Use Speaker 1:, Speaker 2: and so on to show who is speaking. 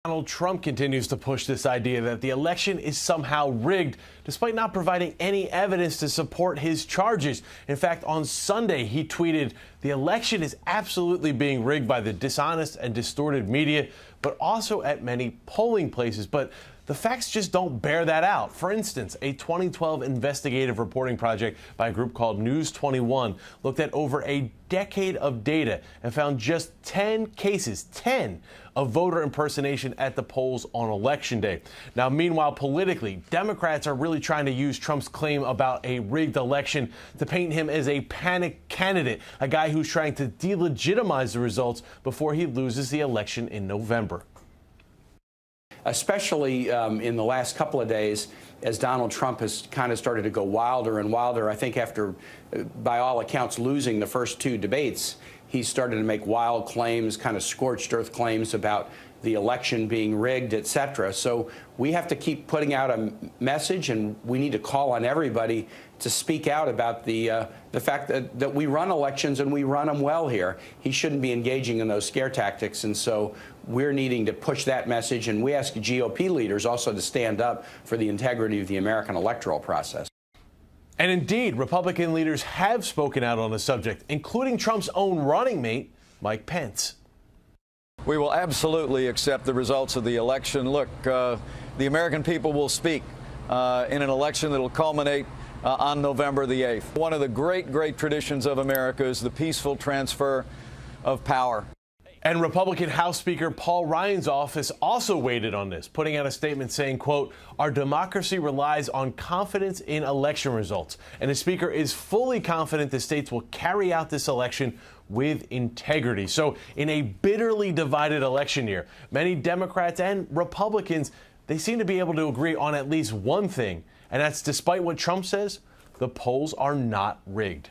Speaker 1: Donald Trump continues to push this idea that the election is somehow rigged, despite not providing any evidence to support his charges. In fact, on Sunday, he tweeted, "The election is absolutely being rigged by the dishonest and distorted media, but also at many polling places." But the facts just don't bear that out. For instance, a 2012 investigative reporting project by a group called News 21 looked at over a decade of data and found just 10 cases, 10 of voter impersonation at the polls on Election Day. Now, meanwhile, politically, Democrats are really trying to use Trump's claim about a rigged election to paint him as a panic candidate, a guy who's trying to delegitimize the results before he loses the election in November.
Speaker 2: Especially in the last couple of days, as Donald Trump has kind of started to go wilder and wilder. I think after, by all accounts, losing the first two debates, he started to make wild claims, kind of scorched earth claims about the election being rigged, etc. So we have to keep putting out a message, and we need to call on everybody to speak out about the fact that we run elections and we run them well here. He shouldn't be engaging in those scare tactics, and so we're needing to push that message, and we ask GOP leaders also to stand up for the integrity of the American electoral process.
Speaker 1: And indeed, Republican leaders have spoken out on the subject, including Trump's own running mate, Mike Pence.
Speaker 3: We will absolutely accept the results of the election. Look, the American people will speak in an election that will culminate on November the 8th. One of the great traditions of America is the peaceful transfer of power.
Speaker 1: And Republican House Speaker Paul Ryan's office also weighed in on this, putting out a statement saying, quote, "Our democracy relies on confidence in election results, and the Speaker is fully confident the states will carry out this election with integrity." So in a bitterly divided election year, many Democrats and Republicans, they seem to be able to agree on at least one thing, and that's despite what Trump says, the polls are not rigged.